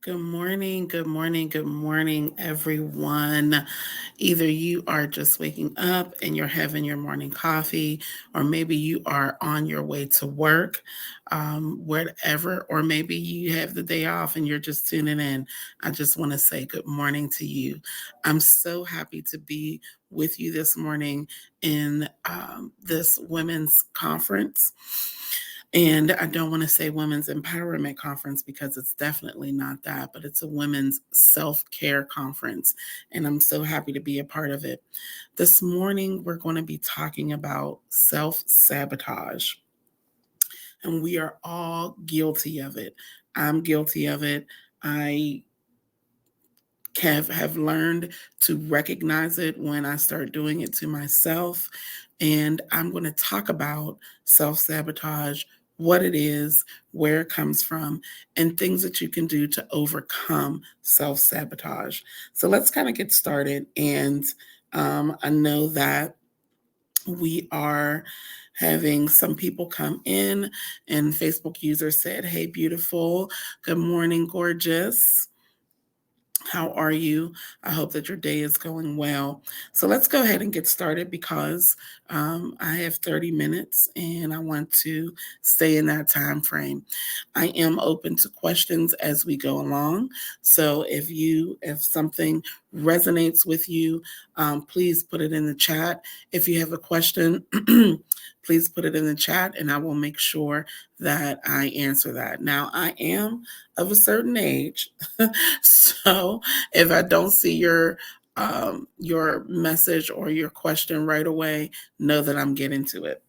Good morning, good morning, good morning, everyone. Either you are just waking up and you're having your morning coffee, or maybe you are on your way to work, whatever, or maybe you have the day off and you're just tuning in. I just want to say good morning to you. I'm so happy to be with you this morning in this women's conference. And I don't want to say women's empowerment conference because it's definitely not that, but it's a women's self care conference. And I'm so happy to be a part of it. This morning, we're going to be talking about self sabotage, and we are all guilty of it. I'm guilty of it. I have learned to recognize it when I start doing it to myself. And I'm going to talk about self sabotage, what it is, where it comes from, and things that you can do to overcome self sabotage. So let's kind of get started. And I know that we are having some people come in, and Facebook user said, "Hey, beautiful. Good morning, gorgeous. How are you? I hope that your day is going well." So let's go ahead and get started because I have 30 minutes and I want to stay in that time frame. I am open to questions as we go along. So if something resonates with you, please put it in the chat. If you have a question, please put it in the chat and I will make sure that I answer that. Now, I am of a certain age. So if I don't see your message or your question right away, know that I'm getting to it.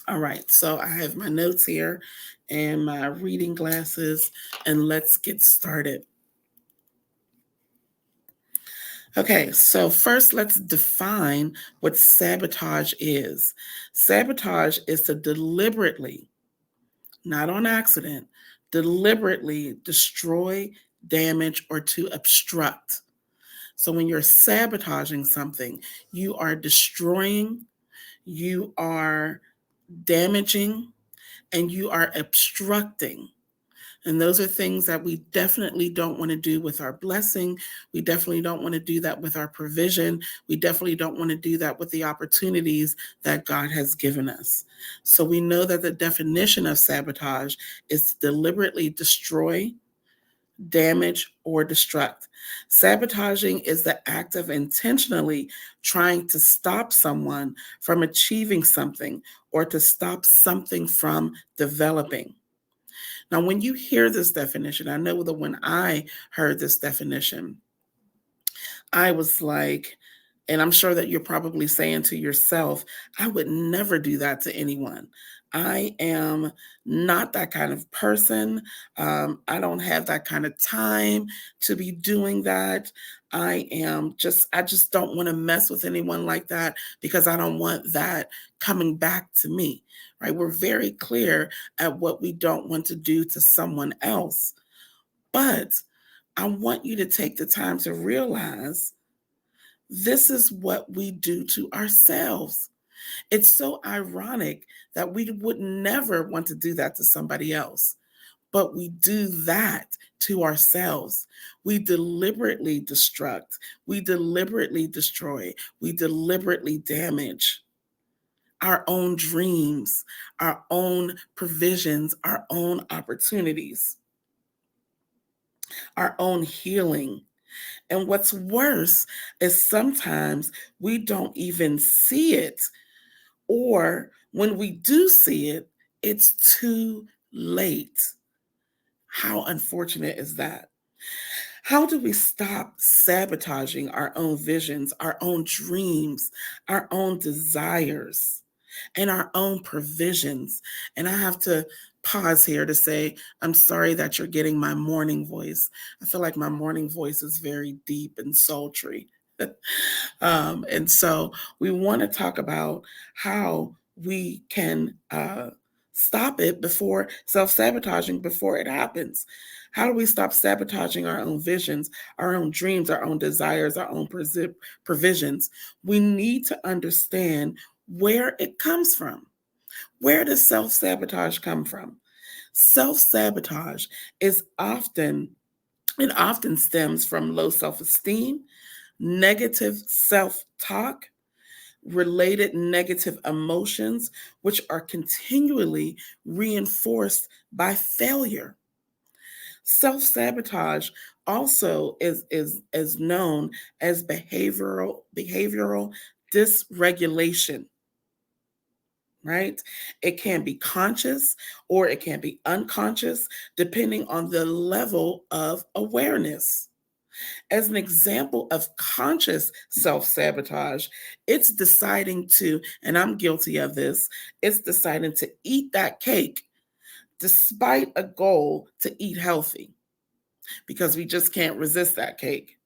All right, so I have my notes here and my reading glasses, and let's get started. Okay, so first let's define what sabotage is. Sabotage is to deliberately, not on accident, deliberately destroy, damage, or to obstruct. So when you're sabotaging something, you are destroying, you are damaging, and you are obstructing. And those are things that we definitely don't want to do with our blessing. We definitely don't want to do that with our provision. We definitely don't want to do that with the opportunities that God has given us. So we know that the definition of sabotage is to deliberately destroy, damage, or destruct. Sabotaging is the act of intentionally trying to stop someone from achieving something or to stop something from developing. Now, when you hear this definition, I know that when I heard this definition, I was like, and I'm sure that you're probably saying to yourself, I would never do that to anyone. I am not that kind of person. I don't have that kind of time to be doing that. I just don't want to mess with anyone like that because I don't want that coming back to me, right? We're very clear at what we don't want to do to someone else. But I want you to take the time to realize this is what we do to ourselves. It's so ironic that we would never want to do that to somebody else, but we do that to ourselves. We deliberately destruct, we deliberately destroy, we deliberately damage our own dreams, our own provisions, our own opportunities, our own healing. And what's worse is sometimes we don't even see it, or when we do see it, it's too late. How unfortunate is that? How do we stop sabotaging our own visions, our own dreams, our own desires, and our own provisions? And I have to pause here to say, I'm sorry that you're getting my morning voice. I feel like my morning voice is very deep and sultry. And so we want to talk about how we can stop it before self sabotaging before it happens. How do we stop sabotaging our own visions, our own dreams, our own desires, our own provisions? We need to understand where it comes from. Where does self sabotage come from? Self sabotage is often It often stems from low self esteem, negative self talk, related negative emotions, which are continually reinforced by failure. Self sabotage also is known as behavioral dysregulation, right? It can be conscious or it can be unconscious, depending on the level of awareness. As an example of conscious self sabotage, it's deciding to, and I'm guilty of this, it's deciding to eat that cake despite a goal to eat healthy because we just can't resist that cake.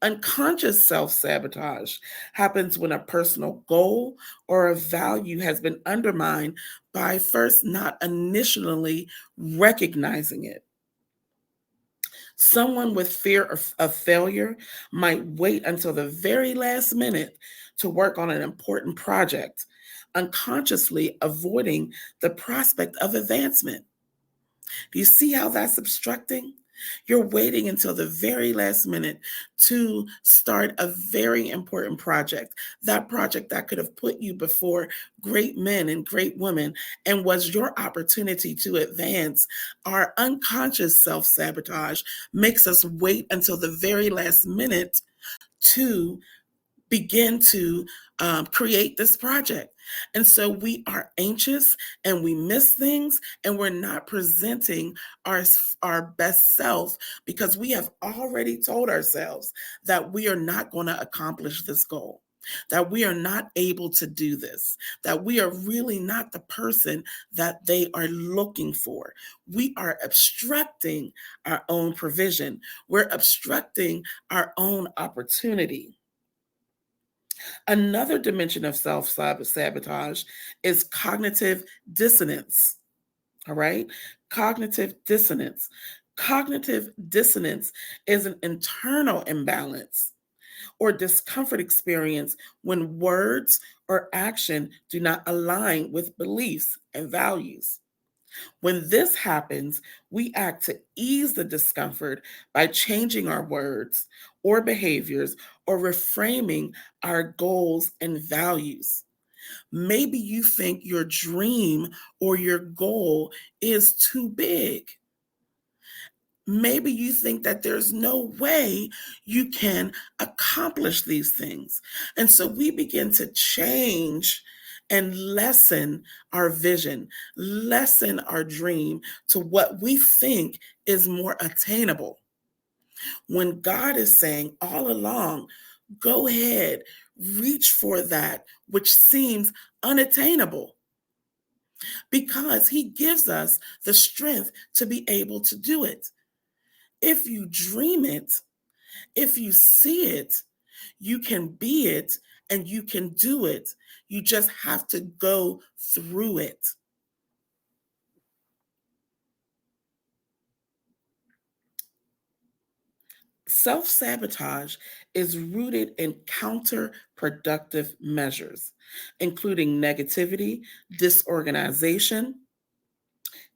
Unconscious self sabotage happens when a personal goal or a value has been undermined by first not initially recognizing it. Someone with fear of failure might wait until the very last minute to work on an important project, unconsciously avoiding the prospect of advancement. Do you see how that's obstructing? You're waiting until the very last minute to start a very important project, that project that could have put you before great men and great women and was your opportunity to advance. Our unconscious self sabotage makes us wait until the very last minute to begin to create this project. And so we are anxious and we miss things and we're not presenting our best self because we have already told ourselves that we are not going to accomplish this goal, that we are not able to do this, that we are really not the person that they are looking for. We are obstructing our own provision. We're obstructing our own opportunity. Another dimension of self sabotage is cognitive dissonance. All right. Cognitive dissonance. Cognitive dissonance is an internal imbalance or discomfort experience when words or action do not align with beliefs and values. When this happens, we act to ease the discomfort by changing our words or behaviors or reframing our goals and values. Maybe you think your dream or your goal is too big. Maybe you think that there's no way you can accomplish these things. And so we begin to change and lessen our vision, lessen our dream to what we think is more attainable. When God is saying all along, go ahead, reach for that which seems unattainable because He gives us the strength to be able to do it. If you dream it, if you see it, you can be it and you can do it. You just have to go through it. Self sabotage is rooted in counterproductive measures, including negativity, disorganization,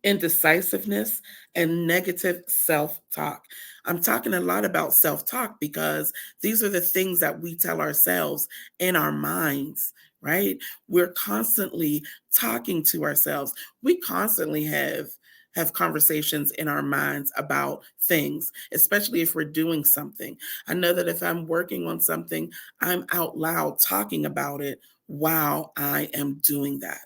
indecisiveness, and negative self talk. I'm talking a lot about self talk because these are the things that we tell ourselves in our minds, right? We're constantly talking to ourselves. We constantly have conversations in our minds about things, especially if we're doing something. I know that if I'm working on something, I'm out loud talking about it while I am doing that.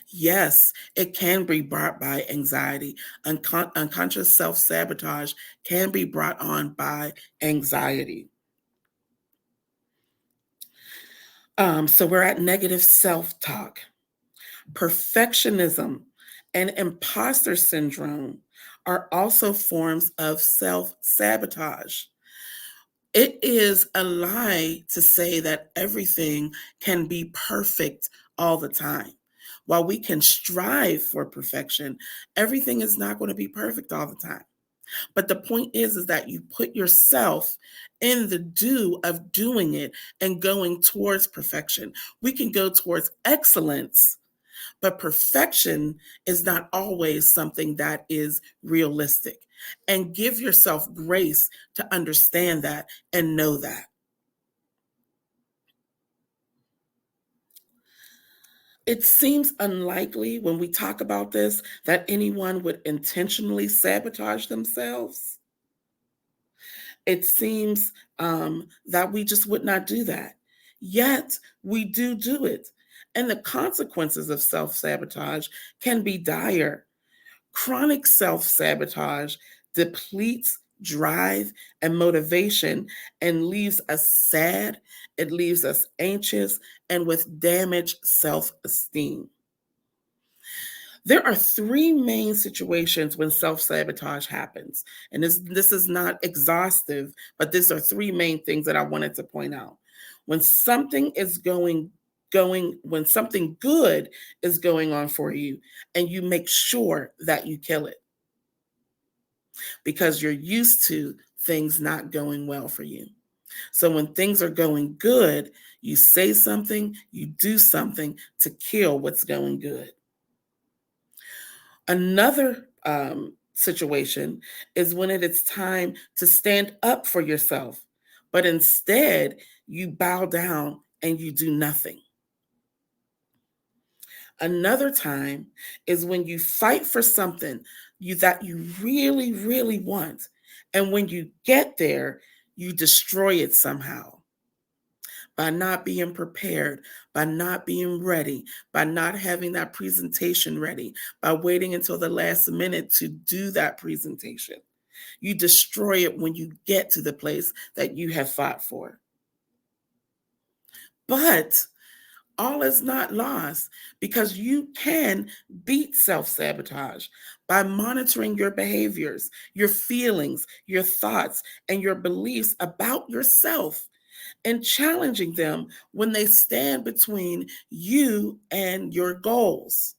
Yes, it can be brought by anxiety. Unconscious self sabotage can be brought on by anxiety. So we're at negative self talk. Perfectionism and imposter syndrome are also forms of self sabotage. It is a lie to say that everything can be perfect all the time. While we can strive for perfection, everything is not going to be perfect all the time. But the point is that you put yourself in the do of doing it and going towards perfection. We can go towards excellence, but perfection is not always something that is realistic. and give yourself grace to understand that and know that. It seems unlikely when we talk about this that anyone would intentionally sabotage themselves. It seems that we just would not do that. Yet we do it. And the consequences of self sabotage can be dire. Chronic self sabotage depletes drive and motivation and leaves us sad, it leaves us anxious, and with damaged self esteem. There are three main situations when self-sabotage happens. And this is not exhaustive, but these are three main things that I wanted to point out. When something is when something good is going on for you, and you make sure that you kill it because you're used to things not going well for you. So when things are going good, you say something, you do something to kill what's going good. Another situation is when it is time to stand up for yourself, but instead you bow down and you do nothing. Another time is when you fight for something that you really, really want. And when you get there, you destroy it somehow by not being prepared, by not being ready, by not having that presentation ready, by waiting until the last minute to do that presentation. You destroy it when you get to the place that you have fought for. But all is not lost because you can beat self sabotage by monitoring your behaviors, your feelings, your thoughts, and your beliefs about yourself and challenging them when they stand between you and your goals.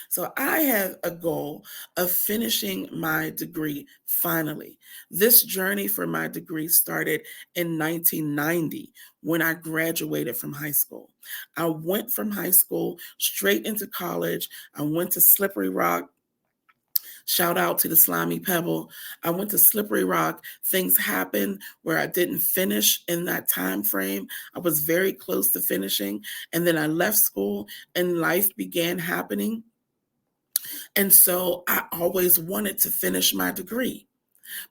So I have a goal of finishing my degree finally. This journey for my degree started in 1990 when I graduated from high school. I went from high school straight into college. I went to Slippery Rock. Shout out to the Slimy Pebble. I went to Slippery Rock. Things happened where I didn't finish in that time frame. I was very close to finishing. And then I left school and life began happening. And so I always wanted to finish my degree.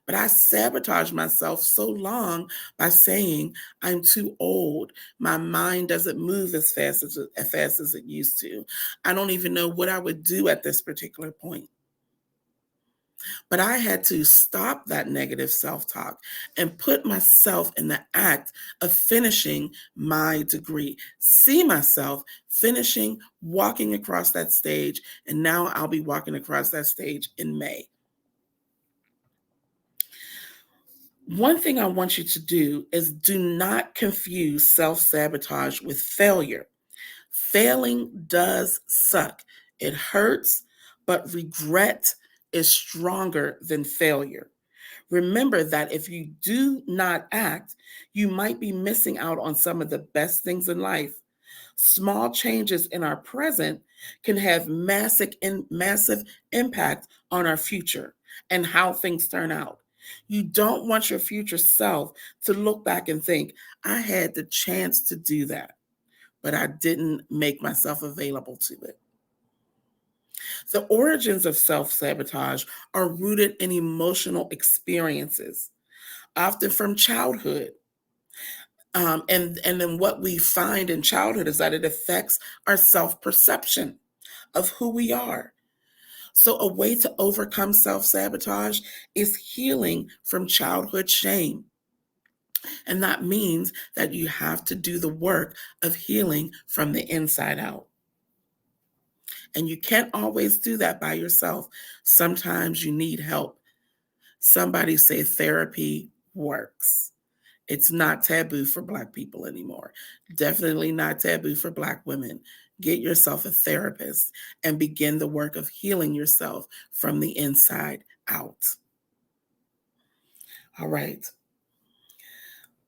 But I sabotaged myself so long by saying, I'm too old. My mind doesn't move as fast as it used to. I don't even know what I would do at this particular point. But I had to stop that negative self talk and put myself in the act of finishing my degree, see myself finishing, walking across that stage. And now I'll be walking across that stage in May. One thing I want you to do is do not confuse self sabotage with failure. Failing does suck, it hurts, but regret is stronger than failure. Remember that if you do not act, you might be missing out on some of the best things in life. Small changes in our present can have massive impact on our future and how things turn out. You don't want your future self to look back and think, I had the chance to do that, but I didn't make myself available to it. The origins of self sabotage are rooted in emotional experiences, often from childhood. And then what we find in childhood is that it affects our self perception of who we are. So, a way to overcome self sabotage is healing from childhood shame. And that means that you have to do the work of healing from the inside out. And you can't always do that by yourself. Sometimes you need help. Somebody say therapy works. It's not taboo for Black people anymore. Definitely not taboo for Black women. Get yourself a therapist and begin the work of healing yourself from the inside out. All right.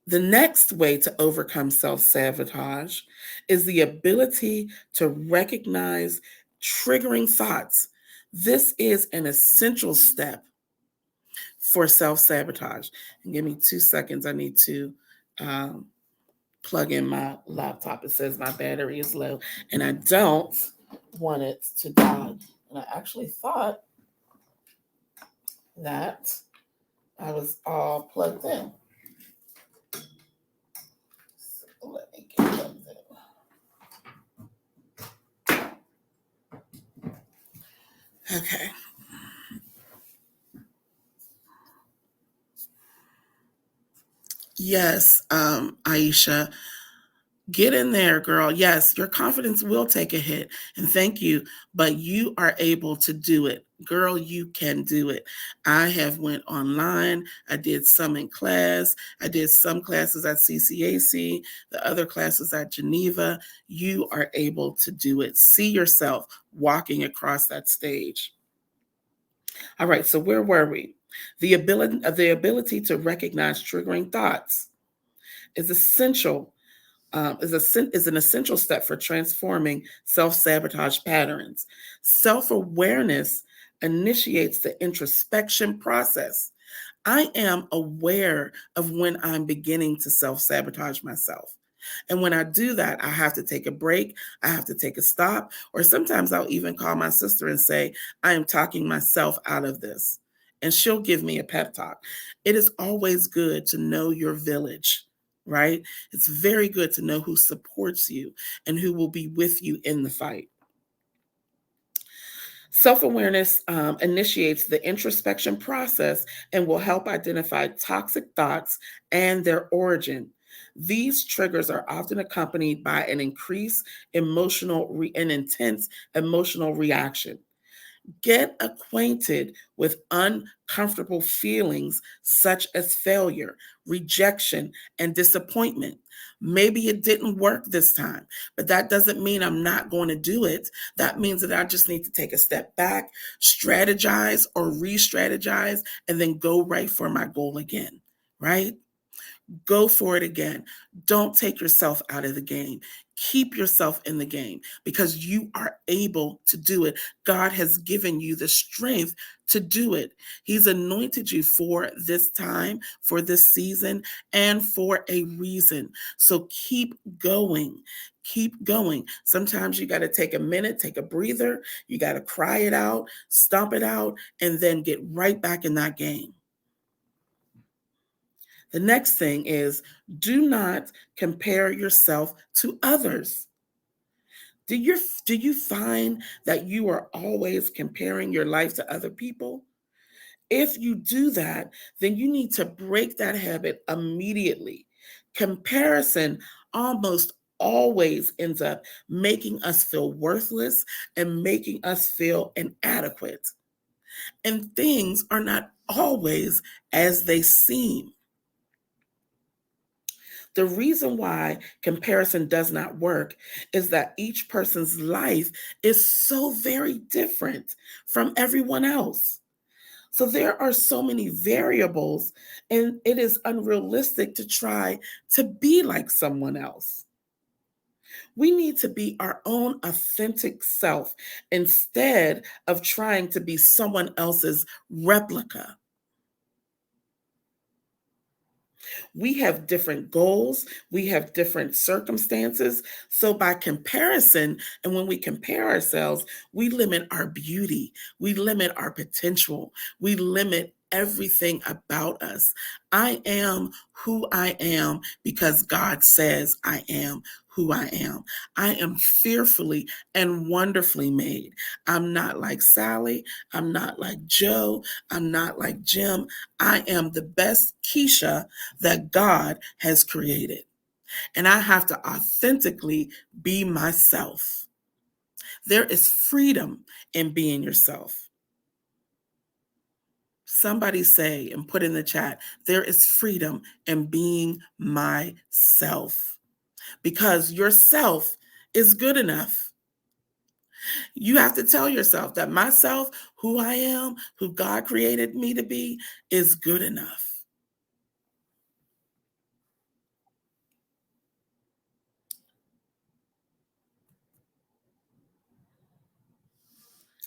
The next way to overcome self sabotage is the ability to recognize triggering thoughts. This is an essential step for self-sabotage. And give me 2 seconds. I need to um, plug in my laptop. It says my battery is low and I don't want it to die. And I actually thought that I was all plugged in. So let me get plugged in. Okay. Yes, Aisha. Get in there, girl. Yes, your confidence will take a hit. And thank you, but you are able to do it. Girl, you can do it. I have went online. I did some in class. I did some classes at CCAC, the other classes at Geneva. You are able to do it. See yourself walking across that stage. All right, so where were we? The ability to recognize triggering thoughts is essential is an essential step for transforming self-sabotage patterns. Self-awareness initiates the introspection process. I am aware of when I'm beginning to self-sabotage myself. And when I do that, I have to take a break. I have to take a stop. Or sometimes I'll even call my sister and say, I am talking myself out of this. And she'll give me a pep talk. It is always good to know your village, right? It's very good to know who supports you and who will be with you in the fight. Self-awareness initiates the introspection process and will help identify toxic thoughts and their origin. These triggers are often accompanied by an intense emotional reaction. Get acquainted with uncomfortable feelings such as failure, rejection, and disappointment. Maybe it didn't work this time, but that doesn't mean I'm not going to do it. That means that I just need to take a step back, strategize or re strategize, and then go right for my goal again, right? Go for it again. Don't take yourself out of the game. Keep yourself in the game because you are able to do it. God has given you the strength to do it. He's anointed you for this time, for this season, and for a reason. So keep going. Keep going. Sometimes you got to take a minute, take a breather. You got to cry it out, stomp it out, and then get right back in that game. The next thing is do not compare yourself to others. Do you find that you are always comparing your life to other people? If you do that, then you need to break that habit immediately. Comparison almost always ends up making us feel worthless and making us feel inadequate. And things are not always as they seem. The reason why comparison does not work is that each person's life is so very different from everyone else. So there are so many variables, and it is unrealistic to try to be like someone else. We need to be our own authentic self instead of trying to be someone else's replica. We have different goals, we have different circumstances. So, by comparison, and when we compare ourselves, we limit our beauty, we limit our potential, we limit everything about us. I am who I am because God says I am who I am. I am fearfully and wonderfully made. I'm not like Sally. I'm not like Joe. I'm not like Jim. I am the best Keesha that God has created. And I have to authentically be myself. There is freedom in being yourself. Somebody say and put in the chat, there is freedom in being myself because yourself is good enough. You have to tell yourself that myself, who I am, who God created me to be, is good enough.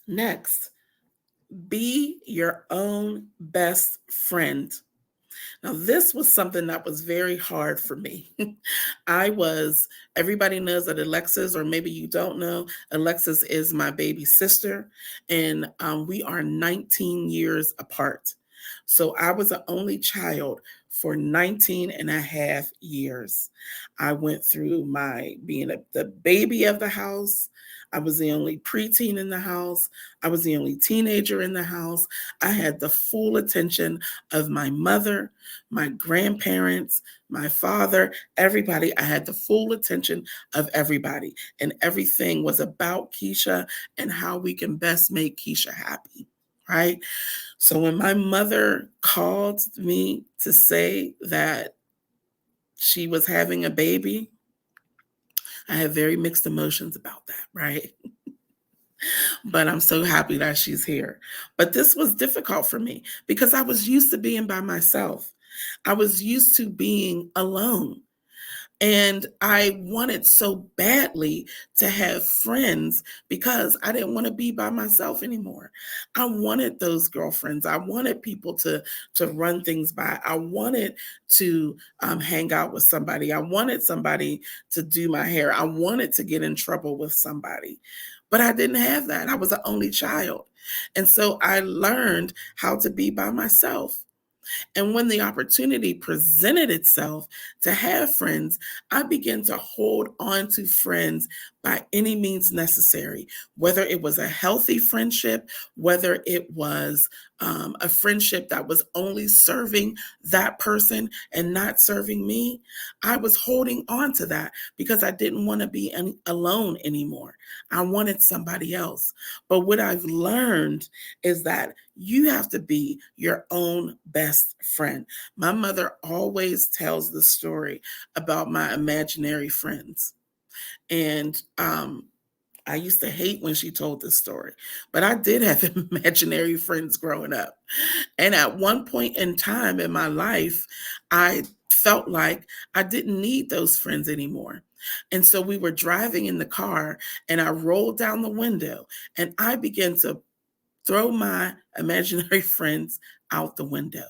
Next, Be your own best friend. Now, this was something that was very hard for me. Everybody knows that Alexis, or maybe you don't know, Alexis is my baby sister, and we are 19 years apart. So I was an only child for 19 and a half years. I went through my being the baby of the house. I was the only preteen in the house. I was the only teenager in the house. I had the full attention of my mother, my grandparents, my father, everybody. I had the full attention of everybody, and everything was about Keesha and how we can best make Keesha happy, right? So when my mother called me to say that she was having a baby, I had very mixed emotions about that, right? But I'm so happy that she's here. But this was difficult for me because I was used to being by myself. I was used to being alone. And I wanted so badly to have friends because I didn't want to be by myself anymore. I wanted those girlfriends. I wanted people to run things by. I wanted to hang out with somebody. I wanted somebody to do my hair. I wanted to get in trouble with somebody. But I didn't have that. I was the only child. And so I learned how to be by myself. And when the opportunity presented itself to have friends, I began to hold on to friends by any means necessary, whether it was a healthy friendship, whether it was a friendship that was only serving that person and not serving me. I was holding on to that because I didn't want to be alone anymore. I wanted somebody else. But what I've learned is that you have to be your own best friend. My mother always tells the story about my imaginary friends. And I used to hate when she told this story, but I did have imaginary friends growing up. And at one point in time in my life, I felt like I didn't need those friends anymore. And so we were driving in the car, and I rolled down the window and I began to throw my imaginary friends out the window.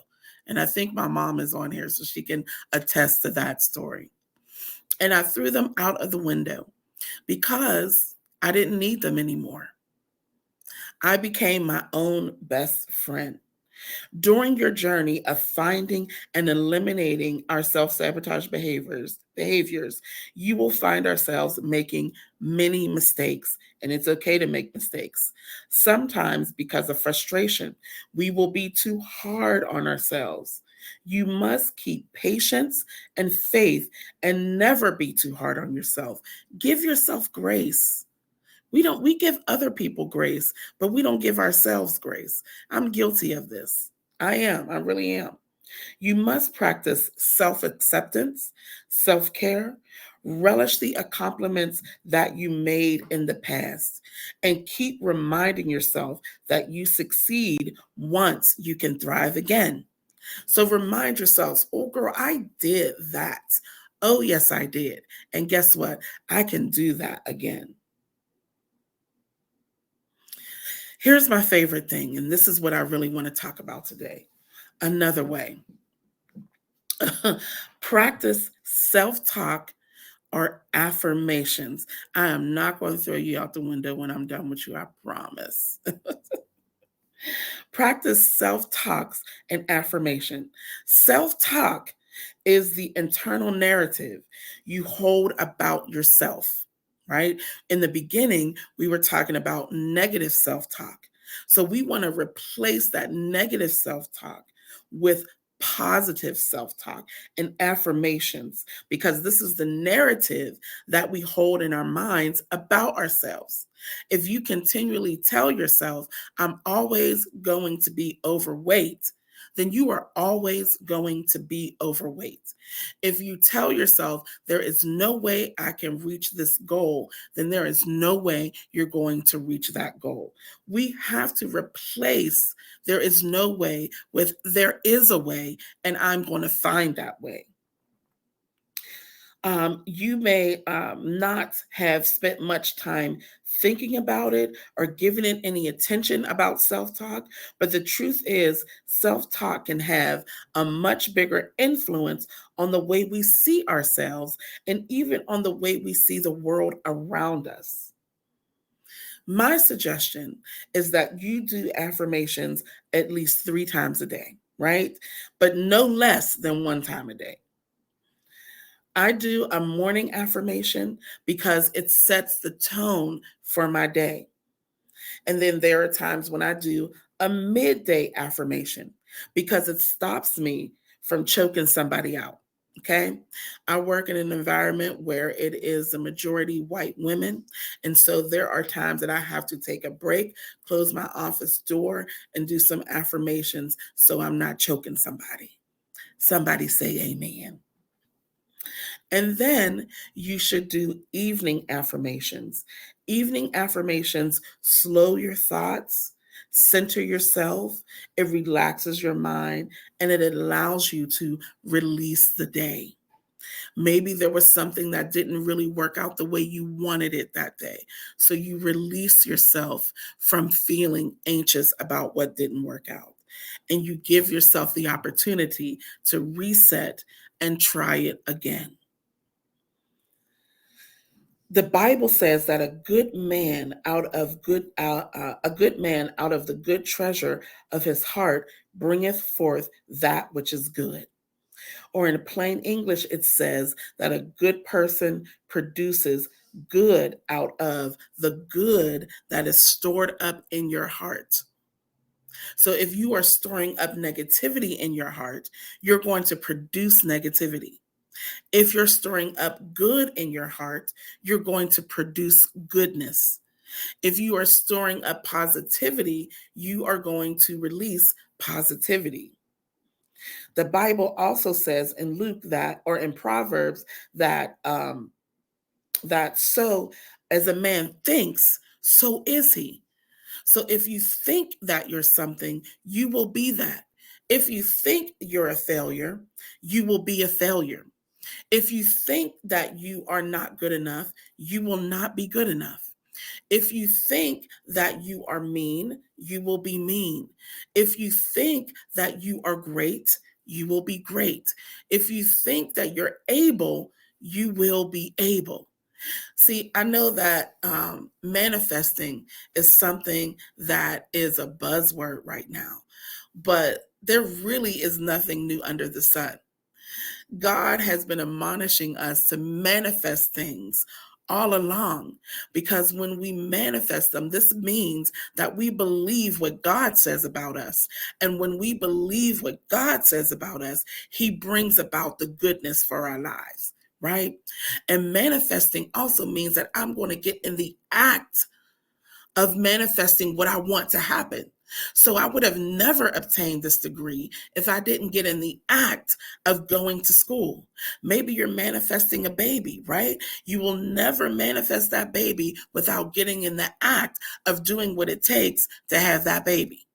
And I think my mom is on here so she can attest to that story. And I threw them out of the window because I didn't need them anymore. I became my own best friend. During your journey of finding and eliminating our self-sabotage behaviors, you will find ourselves making many mistakes, and it's okay to make mistakes. Sometimes because of frustration, we will be too hard on ourselves. You must keep patience and faith and never be too hard on yourself. Give yourself grace. We give other people grace, but we don't give ourselves grace. I'm guilty of this. I really am. You must practice self-acceptance, self-care, relish the accomplishments that you made in the past, and keep reminding yourself that you succeed once you can thrive again. So remind yourselves, oh girl, I did that. Oh yes, I did. And guess what? I can do that again. Here's my favorite thing, and this is what I really want to talk about today. Another way. Practice self-talk or affirmations. I am not going to throw you out the window when I'm done with you, I promise. Practice self-talks and affirmation. Self-talk is the internal narrative you hold about yourself, right? In the beginning, we were talking about negative self-talk. So we want to replace that negative self-talk with positive self-talk and affirmations, because this is the narrative that we hold in our minds about ourselves. If you continually tell yourself, I'm always going to be overweight, then you are always going to be overweight. If you tell yourself, there is no way I can reach this goal, then there is no way you're going to reach that goal. We have to replace there is no way with there is a way, and I'm going to find that way. You may not have spent much time thinking about it or giving it any attention about self talk, but the truth is, self talk can have a much bigger influence on the way we see ourselves and even on the way we see the world around us. My suggestion is that you do affirmations at least 3 times a day, right? But no less than 1 time a day. I do a morning affirmation because it sets the tone for my day. And then there are times when I do a midday affirmation because it stops me from choking somebody out. Okay. I work in an environment where it is the majority white women. And so there are times that I have to take a break, close my office door, and do some affirmations so I'm not choking somebody. Somebody say amen. And then you should do evening affirmations. Evening affirmations slow your thoughts, center yourself, it relaxes your mind, and it allows you to release the day. Maybe there was something that didn't really work out the way you wanted it that day. So you release yourself from feeling anxious about what didn't work out. And you give yourself the opportunity to reset and try it again. The Bible says that a good man out of the good treasure of his heart bringeth forth that which is good. Or in plain English, it says that a good person produces good out of the good that is stored up in your heart. So if you are storing up negativity in your heart, you're going to produce negativity. If you're storing up good in your heart, you're going to produce goodness. If you are storing up positivity, you are going to release positivity. The Bible also says in Luke that, or in Proverbs, that so as a man thinks, so is he. So if you think that you're something, you will be that. If you think you're a failure, you will be a failure. If you think that you are not good enough, you will not be good enough. If you think that you are mean, you will be mean. If you think that you are great, you will be great. If you think that you're able, you will be able. See, I know that manifesting is something that is a buzzword right now, but there really is nothing new under the sun. God has been admonishing us to manifest things all along, because when we manifest them, this means that we believe what God says about us. And when we believe what God says about us, He brings about the goodness for our lives, right? And manifesting also means that I'm going to get in the act of manifesting what I want to happen. So I would have never obtained this degree if I didn't get in the act of going to school. Maybe you're manifesting a baby, right? You will never manifest that baby without getting in the act of doing what it takes to have that baby.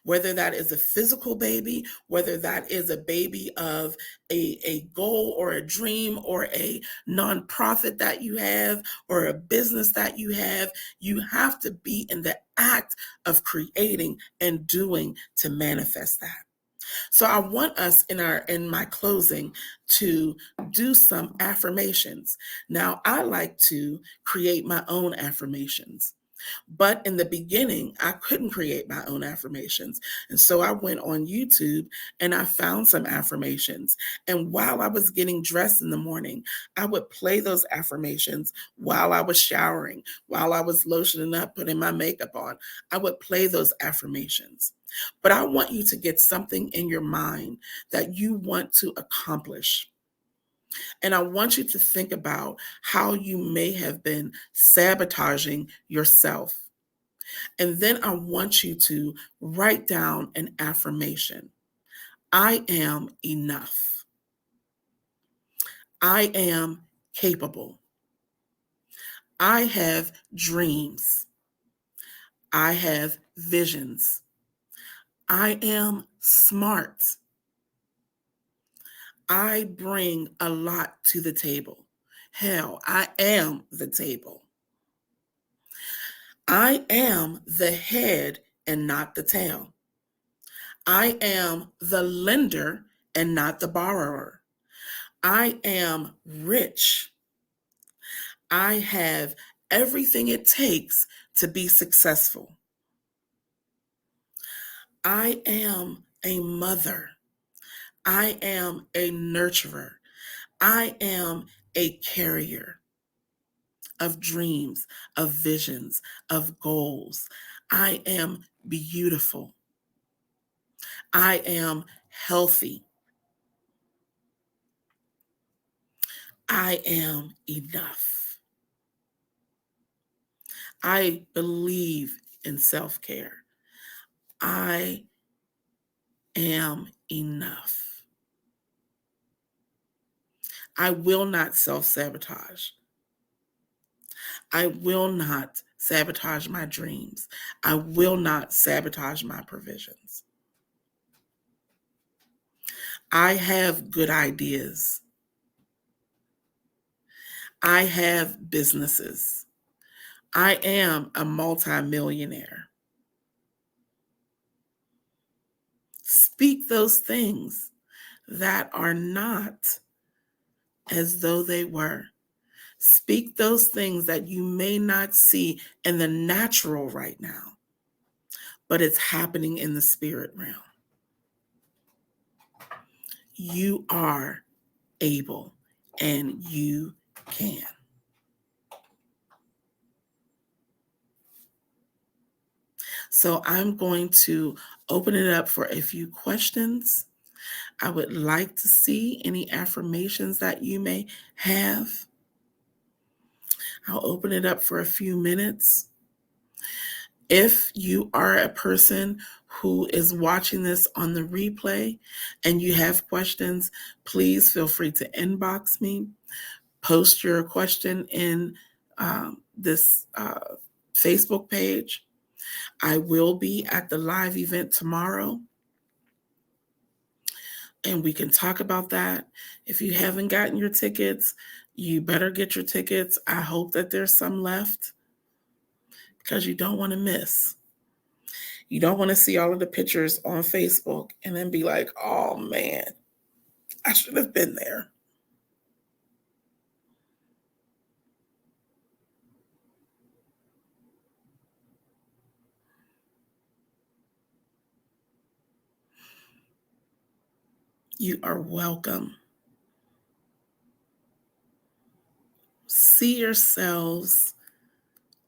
Whether that is a physical baby, whether that is a baby of a goal or a dream or a nonprofit that you have or a business that you have to be in the act of creating and doing to manifest that. So I want us in my closing to do some affirmations. Now, I like to create my own affirmations. But in the beginning, I couldn't create my own affirmations. And so I went on YouTube and I found some affirmations. And while I was getting dressed in the morning, I would play those affirmations while I was showering, while I was lotioning up, putting my makeup on. I would play those affirmations. But I want you to get something in your mind that you want to accomplish. And I want you to think about how you may have been sabotaging yourself. And then I want you to write down an affirmation. I am enough. I am capable. I have dreams. I have visions. I am smart. I bring a lot to the table. Hell, I am the table. I am the head and not the tail. I am the lender and not the borrower. I am rich. I have everything it takes to be successful. I am a mother. I am a nurturer. I am a carrier of dreams, of visions, of goals. I am beautiful. I am healthy. I am enough. I believe in self-care. I am enough. I will not self-sabotage. I will not sabotage my dreams. I will not sabotage my provisions. I have good ideas. I have businesses. I am a multimillionaire. Speak those things that are not as though they were. Speak those things that you may not see in the natural right now, but it's happening in the spirit realm. You are able and you can. So I'm going to open it up for a few questions. I would like to see any affirmations that you may have. I'll open it up for a few minutes. If you are a person who is watching this on the replay and you have questions, please feel free to inbox me. Post your question in this Facebook page. I will be at the live event tomorrow, and we can talk about that. If you haven't gotten your tickets, you better get your tickets. I hope that there's some left because you don't want to miss. You don't want to see all of the pictures on Facebook and then be like, oh man, I should have been there. You are welcome. See yourselves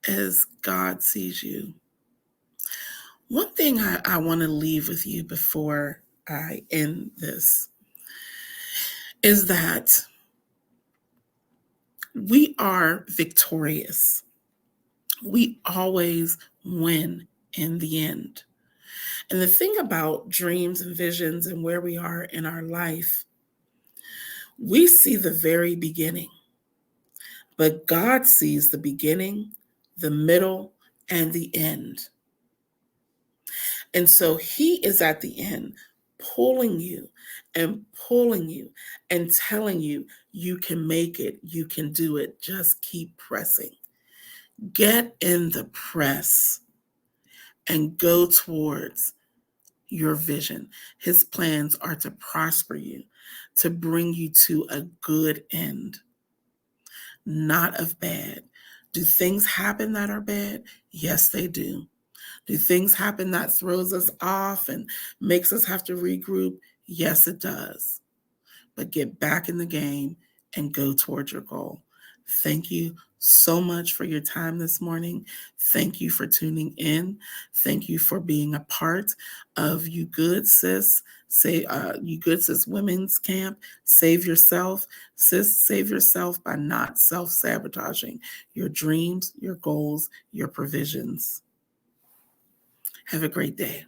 as God sees you. One thing I want to leave with you before I end this is that we are victorious. We always win in the end. And the thing about dreams and visions and where we are in our life, we see the very beginning, but God sees the beginning, the middle, and the end. And so he is at the end pulling you and telling you, you can make it, you can do it, just keep pressing. Get in the press and go towards your vision. His plans are to prosper you, to bring you to a good end, not of bad. Do things happen that are bad? Yes, they do. Do things happen that throws us off and makes us have to regroup? Yes, it does. But get back in the game and go towards your goal. Thank you so much for your time this morning. Thank you for tuning in. Thank you for being a part of You Good Sis. You Good Sis Women's Camp. Save yourself. Sis, save yourself by not self-sabotaging your dreams, your goals, your provisions. Have a great day.